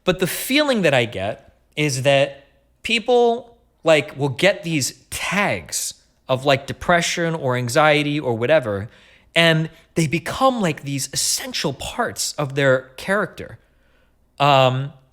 But the feeling that I get is that people like will get these tags of like depression or anxiety or whatever, and they become like these essential parts of their character.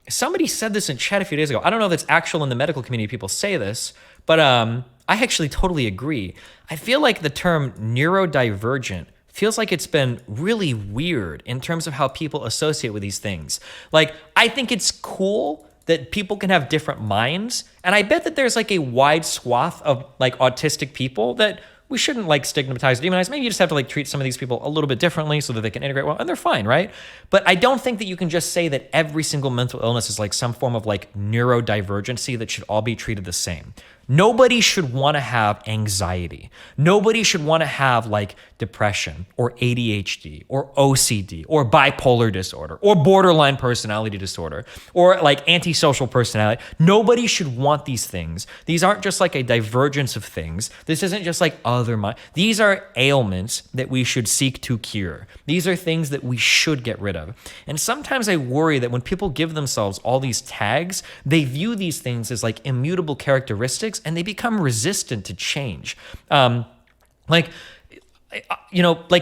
Somebody said this in chat a few days ago. I don't know if it's actual in the medical community, people say this, but I actually totally agree. I feel like the term neurodivergent feels like it's been really weird in terms of how people associate with these things. Like, I think it's cool that people can have different minds, and I bet that there's like a wide swath of like autistic people that we shouldn't like stigmatize, demonize. Maybe you just have to like treat some of these people a little bit differently so that they can integrate well, and they're fine, right? But I don't think that you can just say that every single mental illness is like some form of like neurodivergency that should all be treated the same. Nobody should want to have anxiety. Nobody should want to have like depression or ADHD or OCD or bipolar disorder or borderline personality disorder or like antisocial personality. Nobody should want these things. These aren't just like a divergence of things. This isn't just like other mind. These are ailments that we should seek to cure. These are things that we should get rid of. And sometimes I worry that when people give themselves all these tags, they view these things as like immutable characteristics, and they become resistant to change. Like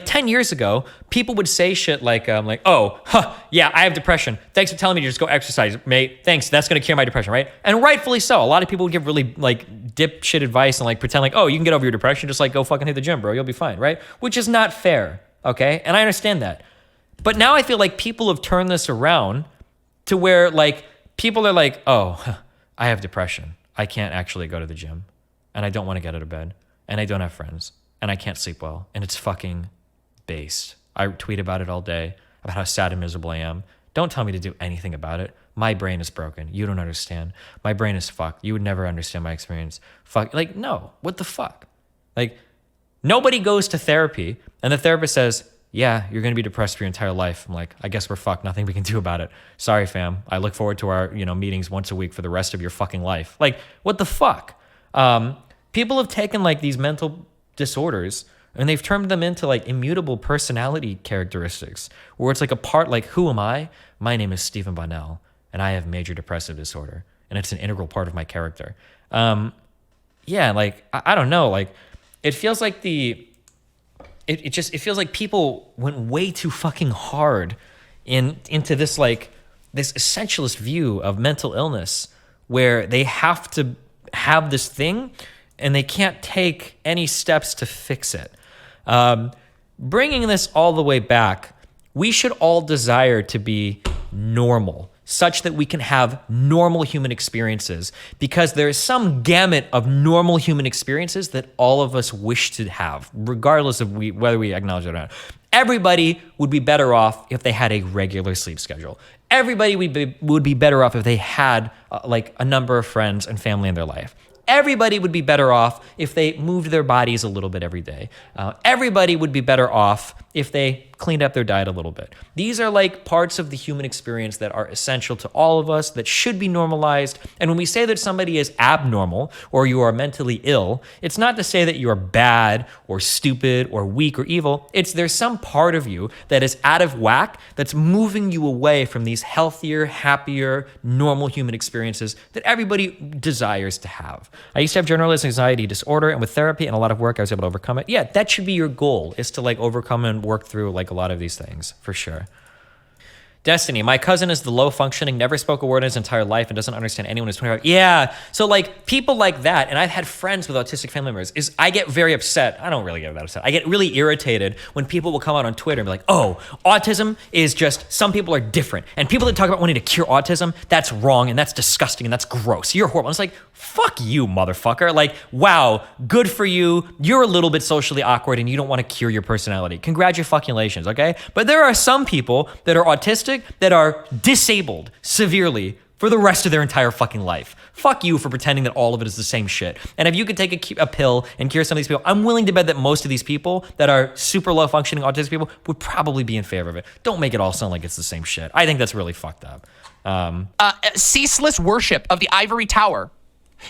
10 years ago, people would say shit like, yeah, I have depression. Thanks for telling me to just go exercise, mate. Thanks, that's gonna cure my depression, right? And rightfully so. A lot of people would give really like dipshit advice and like pretend like, oh, you can get over your depression, just like go fucking hit the gym, bro. You'll be fine, right? Which is not fair, okay? And I understand that. But now I feel like people have turned this around to where like people are like, oh, I have depression. I can't actually go to the gym, and I don't want to get out of bed, and I don't have friends, and I can't sleep well, and it's fucking based. I tweet about it all day, about how sad and miserable I am. Don't tell me to do anything about it. My brain is broken. You don't understand. My brain is fucked. You would never understand my experience. Fuck, like, no, what the fuck? Like, nobody goes to therapy, and the therapist says, yeah, you're going to be depressed for your entire life. I'm like, I guess we're fucked. Nothing we can do about it. Sorry, fam. I look forward to our, meetings once a week for the rest of your fucking life. Like, what the fuck? People have taken like these mental disorders and they've turned them into like immutable personality characteristics where it's like a part like, who am I? My name is Stephen Bonnell and I have major depressive disorder and it's an integral part of my character. I don't know. Like, it feels like it feels like people went way too fucking hard into this like this essentialist view of mental illness where they have to have this thing and they can't take any steps to fix it. Bringing this all the way back, we should all desire to be normal, such that we can have normal human experiences, because there is some gamut of normal human experiences that all of us wish to have, regardless of whether we acknowledge it or not. Everybody would be better off if they had a regular sleep schedule. Everybody would be better off if they had like a number of friends and family in their life. Everybody would be better off if they moved their bodies a little bit every day. Everybody would be better off if they cleaned up their diet a little bit. These are like parts of the human experience that are essential to all of us, that should be normalized. And when we say that somebody is abnormal or you are mentally ill, it's not to say that you're bad or stupid or weak or evil. It's there's some part of you that is out of whack that's moving you away from these healthier, happier, normal human experiences that everybody desires to have. I used to have generalized anxiety disorder, and with therapy and a lot of work, I was able to overcome it. Yeah, that should be your goal, is to like overcome and work through like a lot of these things, for sure. Destiny, my cousin is the low functioning, never spoke a word in his entire life and doesn't understand anyone who's 25. Yeah, so like people like that, and I've had friends with autistic family members, is I get very upset. I don't really get that upset. I get really irritated when people will come out on Twitter and be like, oh, autism is just, some people are different. And people that talk about wanting to cure autism, that's wrong and that's disgusting and that's gross. You're horrible. And it's like, fuck you, motherfucker. Like, wow, good for you. You're a little bit socially awkward and you don't want to cure your personality. Congratulations, okay? But there are some people that are autistic that are disabled severely for the rest of their entire fucking life. Fuck you for pretending that all of it is the same shit. And if you could take a pill and cure some of these people, I'm willing to bet that most of these people that are super low functioning autistic people would probably be in favor of it. Don't make it all sound like it's the same shit. I think that's really fucked up. Ceaseless worship of the ivory tower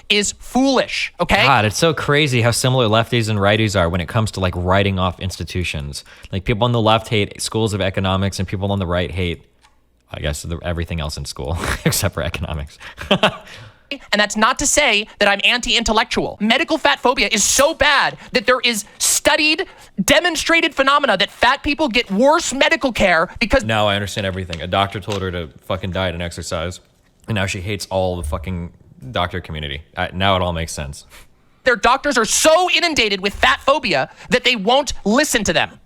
is foolish, okay? God, it's so crazy how similar lefties and righties are when it comes to like writing off institutions. Like people on the left hate schools of economics and people on the right hate I guess everything else in school except for economics. And that's not to say that I'm anti-intellectual. Medical fat phobia is so bad that there is studied, demonstrated phenomena that fat people get worse medical care because... Now I understand everything. A doctor told her to fucking diet and exercise, and now she hates all the fucking doctor community. Now it all makes sense. Their doctors are so inundated with fat phobia that they won't listen to them.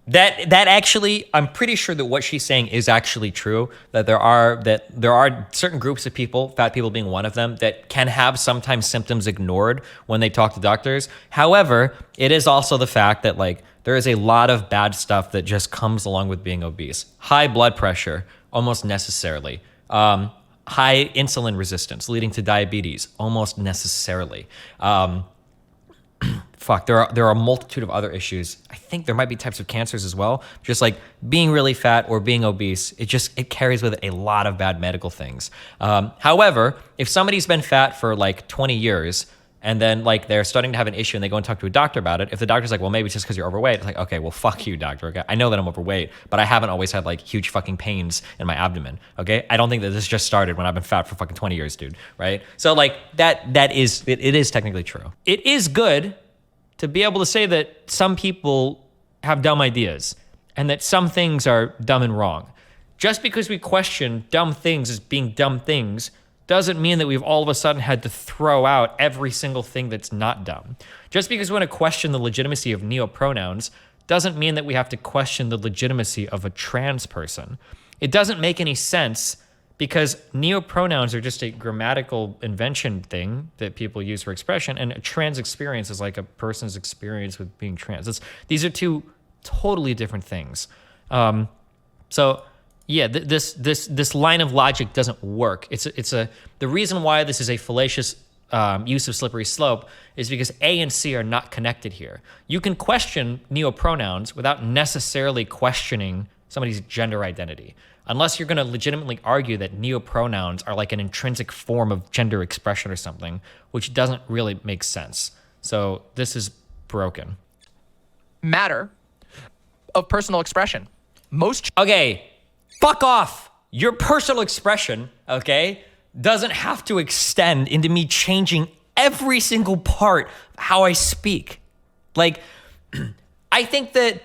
That actually, I'm pretty sure that what she's saying is actually true. That there are certain groups of people, fat people being one of them, that can have sometimes symptoms ignored when they talk to doctors. However, it is also the fact that like there is a lot of bad stuff that just comes along with being obese. High blood pressure, almost necessarily. High insulin resistance leading to diabetes, almost necessarily. There are a multitude of other issues. I think there might be types of cancers as well. Just like being really fat or being obese, it carries with it a lot of bad medical things. However, if somebody's been fat for like 20 years and then like they're starting to have an issue and they go and talk to a doctor about it, if the doctor's like, well, maybe it's just because you're overweight, it's like, okay, well, fuck you, doctor. Okay? I know that I'm overweight, but I haven't always had like huge fucking pains in my abdomen. Okay, I don't think that this just started when I've been fat for fucking 20 years, dude. Right? So like it is technically true. It is good to be able to say that some people have dumb ideas and that some things are dumb and wrong. Just because we question dumb things as being dumb things doesn't mean that we've all of a sudden had to throw out every single thing that's not dumb. Just because we want to question the legitimacy of neo-pronouns doesn't mean that we have to question the legitimacy of a trans person. It doesn't make any sense because neo-pronouns are just a grammatical invention thing that people use for expression, and a trans experience is like a person's experience with being trans. These are two totally different things. So yeah, this line of logic doesn't work. The reason why this is a fallacious use of slippery slope is because A and C are not connected here. You can question neo-pronouns without necessarily questioning somebody's gender identity. Unless you're going to legitimately argue that neo-pronouns are like an intrinsic form of gender expression or something, which doesn't really make sense. So this is broken. Matter of personal expression. Okay, fuck off. Your personal expression, okay, doesn't have to extend into me changing every single part of how I speak. Like, I think that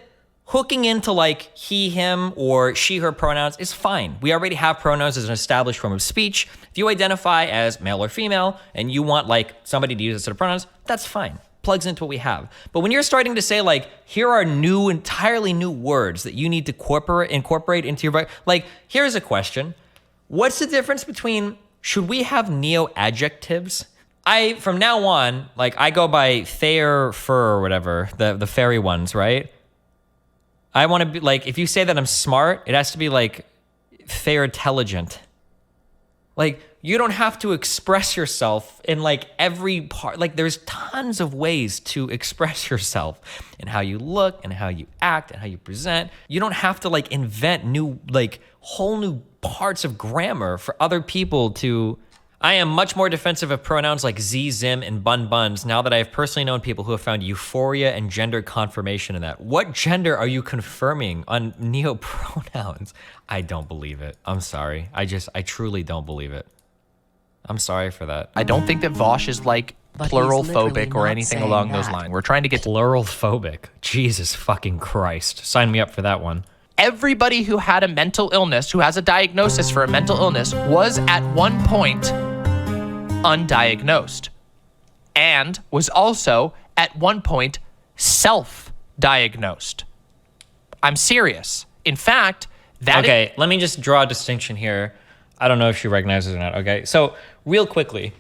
hooking into like he, him, or she, her pronouns is fine. We already have pronouns as an established form of speech. If you identify as male or female and you want like somebody to use a set of pronouns, that's fine. Plugs into what we have. But when you're starting to say like, here are entirely new words that you need to incorporate into your, like, here's a question. What's the difference between, should we have neo-adjectives? From now on, like I go by fair, fur, or whatever, the fairy ones, right? I want to be like, if you say that I'm smart, it has to be like fair intelligent. Like, you don't have to express yourself in like every part. Like, there's tons of ways to express yourself in how you look and how you act and how you present. You don't have to like invent new, like whole new parts of grammar for other people to. I am much more defensive of pronouns like Z, Zim, and Bun Buns now that I have personally known people who have found euphoria and gender confirmation in that. What gender are you confirming on neo-pronouns? I don't believe it. I'm sorry. I truly don't believe it. I'm sorry for that. I don't think that Vosh is like plural phobic or anything along those lines. We're trying to get plural phobic. Jesus fucking Christ. Sign me up for that one. Everybody who had a mental illness, who has a diagnosis for a mental illness, was at one point undiagnosed and was also at one point self-diagnosed. I'm serious. In fact, Okay, let me just draw a distinction here. I don't know if she recognizes it or not, okay? So, real quickly,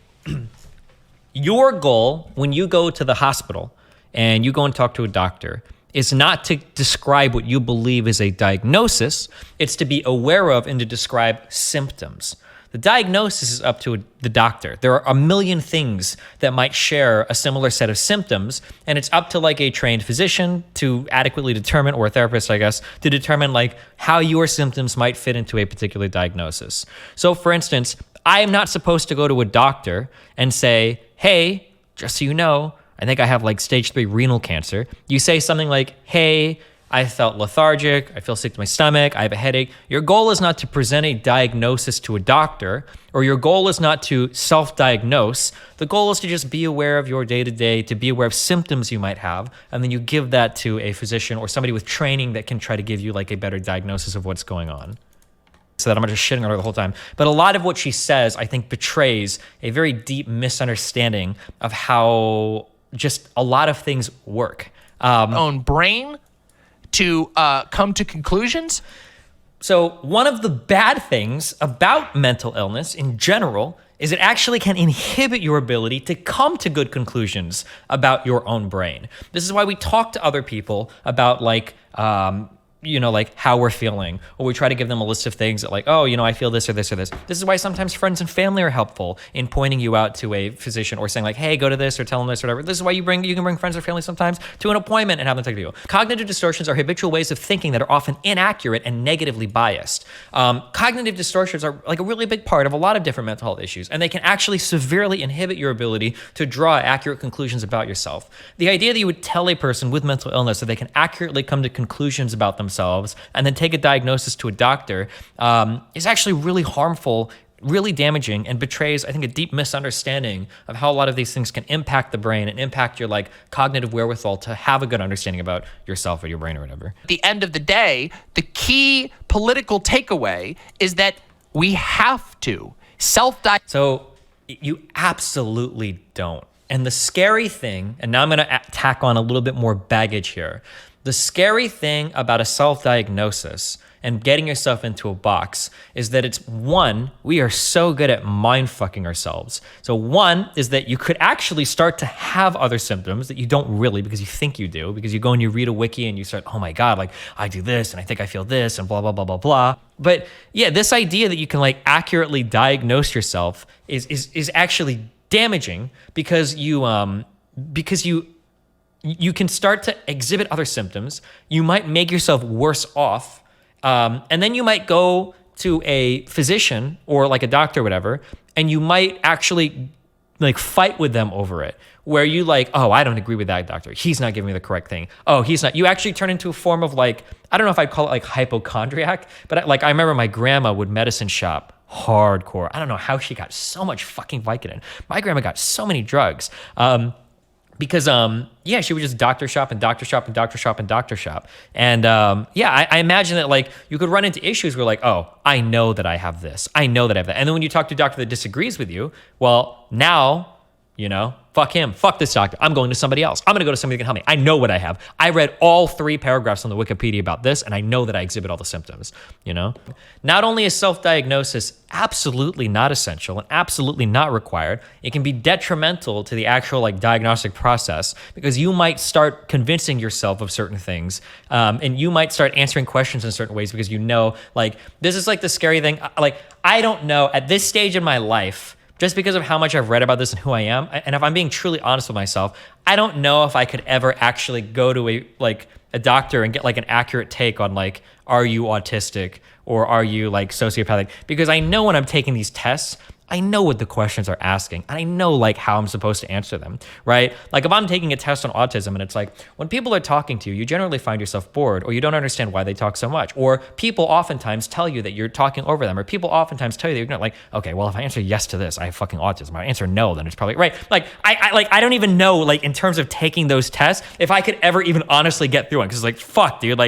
your goal when you go to the hospital and you go and talk to a doctor is not to describe what you believe is a diagnosis. It's to be aware of and to describe symptoms. The diagnosis is up to the doctor. There are a million things that might share a similar set of symptoms, and it's up to like a trained physician to adequately determine, or a therapist, I guess, to determine like how your symptoms might fit into a particular diagnosis. So for instance, I am not supposed to go to a doctor and say, hey, just so you know, I think I have like stage 3 renal cancer. You say something like, hey, I felt lethargic. I feel sick to my stomach. I have a headache. Your goal is not to present a diagnosis to a doctor, or your goal is not to self-diagnose. The goal is to just be aware of your day-to-day, to be aware of symptoms you might have, and then you give that to a physician or somebody with training that can try to give you like a better diagnosis of what's going on. So that I'm not just shitting on her the whole time. But a lot of what she says, I think, betrays a very deep misunderstanding of how just a lot of things work. Own brain to come to conclusions. So one of the bad things about mental illness in general is it actually can inhibit your ability to come to good conclusions about your own brain. This is why we talk to other people about like how we're feeling, or we try to give them a list of things that like, oh, I feel this or this or this. This is why sometimes friends and family are helpful in pointing you out to a physician or saying like, hey, go to this or tell them this or whatever. This is why you can bring friends or family sometimes to an appointment and have them take you. Cognitive distortions are habitual ways of thinking that are often inaccurate and negatively biased. Cognitive distortions are like a really big part of a lot of different mental health issues, and they can actually severely inhibit your ability to draw accurate conclusions about yourself. The idea that you would tell a person with mental illness that they can accurately come to conclusions about themselves and then take a diagnosis to a doctor is actually really harmful, really damaging, and betrays, I think, a deep misunderstanding of how a lot of these things can impact the brain and impact your like cognitive wherewithal to have a good understanding about yourself or your brain or whatever. At the end of the day, the key political takeaway is that we have to self-diagnose. So you absolutely don't. And the scary thing, and now I'm going to tack on a little bit more baggage here. The scary thing about a self-diagnosis and getting yourself into a box is that it's one, we are so good at mind-fucking ourselves. So one is that you could actually start to have other symptoms that you don't really because you think you do, because you go and you read a wiki and you start, oh my God, like I do this and I think I feel this and blah, blah, blah, blah, blah. But yeah, this idea that you can like accurately diagnose yourself is actually damaging because you can start to exhibit other symptoms. You might make yourself worse off. And then you might go to a physician or like a doctor or whatever, and you might actually like fight with them over it, where you like, oh, I don't agree with that doctor. He's not giving me the correct thing. Oh, he's not. You actually turn into a form of like, I don't know if I'd call it like hypochondriac, but I remember my grandma would medicine shop hardcore. I don't know how she got so much fucking Vicodin. My grandma got so many drugs. Because she would just doctor shop and doctor shop and doctor shop and doctor shop. And I imagine that like you could run into issues where like, oh, I know that I have this. I know that I have that. And then when you talk to a doctor that disagrees with you, well, now, fuck him. Fuck this doctor. I'm going to somebody else. I'm going to go to somebody that can help me. I know what I have. I read all 3 paragraphs on the Wikipedia about this, and I know that I exhibit all the symptoms, Not only is self-diagnosis absolutely not essential and absolutely not required, it can be detrimental to the actual like diagnostic process because you might start convincing yourself of certain things, and you might start answering questions in certain ways because like this is like the scary thing. Like I don't know at this stage in my life, just because of how much I've read about this and who I am, and if I'm being truly honest with myself, I don't know if I could ever actually go to a doctor and get like an accurate take on like, are you autistic or are you like sociopathic? Because I know when I'm taking these tests, I know what the questions are asking, and I know like how I'm supposed to answer them, right? Like if I'm taking a test on autism and it's like, when people are talking to you, you generally find yourself bored or you don't understand why they talk so much. Or people oftentimes tell you that you're talking over them, or people oftentimes tell you that you're not like, okay, well, if I answer yes to this, I have fucking autism. If I answer no, then it's probably right. Like I don't even know like in terms of taking those tests, if I could ever even honestly get through one. Cause it's like, fuck dude,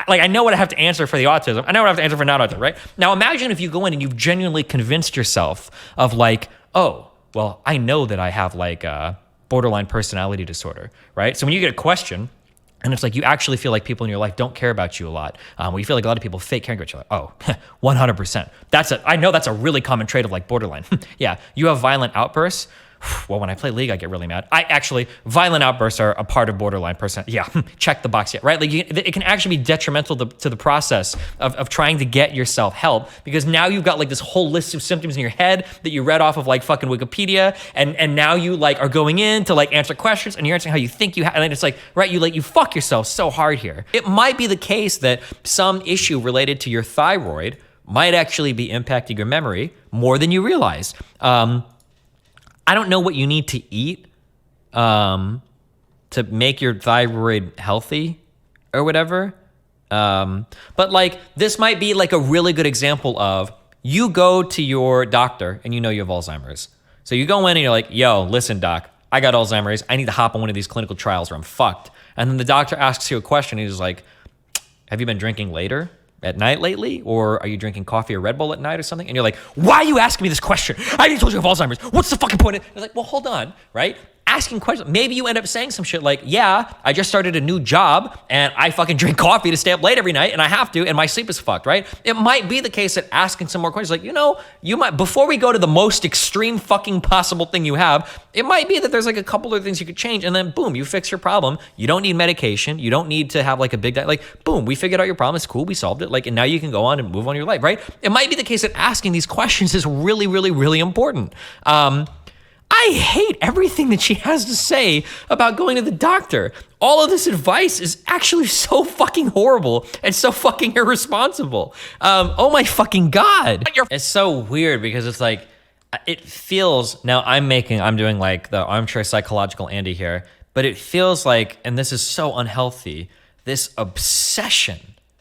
I know what I have to answer for the autism. I know what I have to answer for non-autism, right? Now imagine if you go in and you've genuinely convinced yourself of like, oh, well, I know that I have like a borderline personality disorder, right? So when you get a question and it's like you actually feel like people in your life don't care about you a lot, where you feel like a lot of people fake caring about you, like, oh, 100%. I know that's a really common trait of like borderline. Yeah, you have violent outbursts. Well, when I play League, I get really mad. Violent outbursts are a part of borderline person. Yeah, check the box, yeah, right? Like it can actually be detrimental to the process of trying to get yourself help, because now you've got like this whole list of symptoms in your head that you read off of like fucking Wikipedia, and now you like are going in to like answer questions, and you're answering how you think you have, and it's like, right, you fuck yourself so hard here. It might be the case that some issue related to your thyroid might actually be impacting your memory more than you realize. I don't know what you need to eat to make your thyroid healthy or whatever, But like, this might be like a really good example of you go to your doctor and you know you have Alzheimer's. So you go in and you're like, yo, listen, doc, I got Alzheimer's. I need to hop on one of these clinical trials or I'm fucked. And then the doctor asks you a question. He's like, have you been drinking later at night lately? Or are you drinking coffee or Red Bull at night or something? And you're like, why are you asking me this question? I already told you I have Alzheimer's. What's the fucking point? It's like, well, hold on, right? Asking questions. Maybe you end up saying some shit like, yeah, I just started a new job and I fucking drink coffee to stay up late every night and I have to and my sleep is fucked, right? It might be the case that asking some more questions like, you might, before we go to the most extreme fucking possible thing you have, it might be that there's like a couple of things you could change and then boom, you fix your problem. You don't need medication. You don't need to have like a big, like boom, we figured out your problem. It's cool. We solved it. Like, and now you can go on and move on your life, right? It might be the case that asking these questions is really, really, really important. I hate everything that she has to say about going to the doctor. All of this advice is actually so fucking horrible and so fucking irresponsible. Oh my fucking God. It's so weird because it's like, it feels, now I'm doing like the armchair psychological Andy here, but it feels like, and this is so unhealthy, this obsession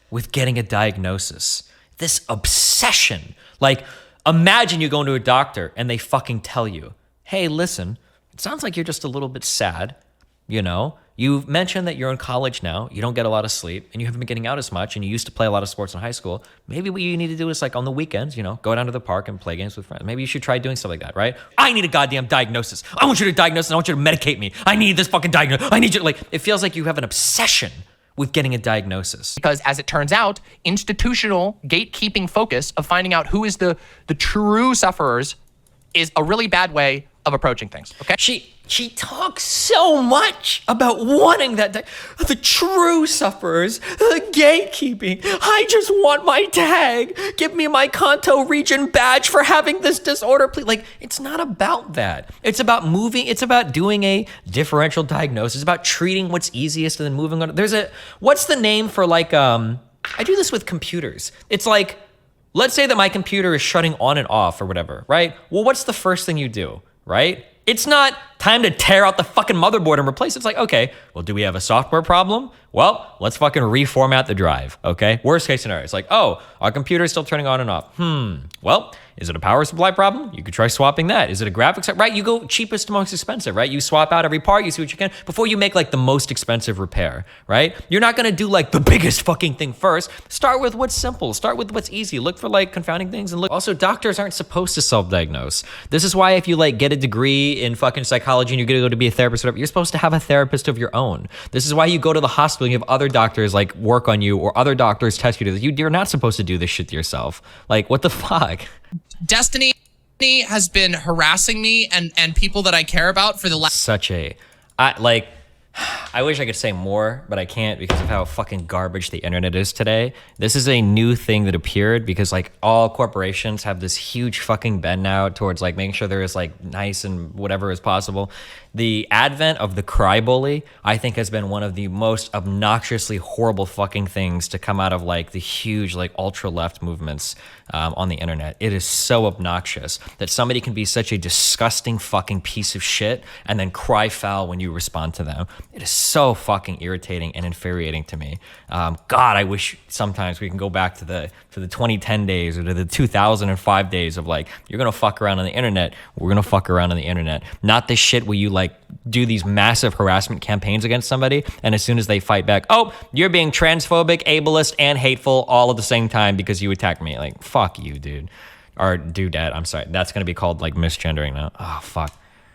with getting a diagnosis. This obsession. Like, imagine you go into a doctor and they fucking tell you, hey, listen, it sounds like you're just a little bit sad, You've mentioned that you're in college now, you don't get a lot of sleep, and you haven't been getting out as much, and you used to play a lot of sports in high school. Maybe what you need to do is like on the weekends, go down to the park and play games with friends. Maybe you should try doing stuff like that, right? I need a goddamn diagnosis. I want you to diagnose and I want you to medicate me. I need this fucking diagnosis. I need you, it feels like you have an obsession with getting a diagnosis. Because as it turns out, institutional gatekeeping focus of finding out who is the true sufferers is a really bad way of approaching things, okay? She talks so much about wanting that, the true sufferers, the gatekeeping. I just want my tag. Give me my Kanto region badge for having this disorder, please. Like, it's not about that. It's about moving. It's about doing a differential diagnosis. It's about treating what's easiest and then moving on. What's the name for like, I do this with computers. It's like, let's say that my computer is shutting on and off or whatever, right? Well, what's the first thing you do, right? It's not time to tear out the fucking motherboard and replace it. It's like, okay, well, do we have a software problem? Well, let's fucking reformat the drive, okay? Worst case scenario, it's like, oh, our computer is still turning on and off. Well, is it a power supply problem? You could try swapping that. Is it a graphics card? Right? You go cheapest to most expensive, right? You swap out every part, you see what you can, before you make like the most expensive repair, right? You're not gonna do like the biggest fucking thing first. Start with what's simple. Start with what's easy. Look for like confounding things and look. Also, doctors aren't supposed to self-diagnose. This is why if you like get a degree in fucking psychology and you're gonna go to be a therapist or whatever, you're supposed to have a therapist of your own. This is why you go to the hospital and you have other doctors like work on you or other doctors test you. You're not supposed to do this shit to yourself. Like, what the fuck? Destiny has been harassing me and people that I care about for the last... I wish I could say more, but I can't because of how fucking garbage the internet is today. This is a new thing that appeared because like all corporations have this huge fucking bend now towards like making sure they're as like nice and whatever as possible. The advent of the cry bully, I think, has been one of the most obnoxiously horrible fucking things to come out of like the huge like ultra left movements on the internet. It is so obnoxious that somebody can be such a disgusting fucking piece of shit and then cry foul when you respond to them. It is so fucking irritating and infuriating to me. God, I wish sometimes we can go back to the 2010 days or to the 2005 days of like, you're gonna fuck around on the internet, we're gonna fuck around on the internet. Not this shit where you like do these massive harassment campaigns against somebody and as soon as they fight back, oh, you're being transphobic, ableist, and hateful all at the same time because you attacked me. Like, fuck you, dude. Or dudette, I'm sorry. That's gonna be called like misgendering now. Oh, fuck.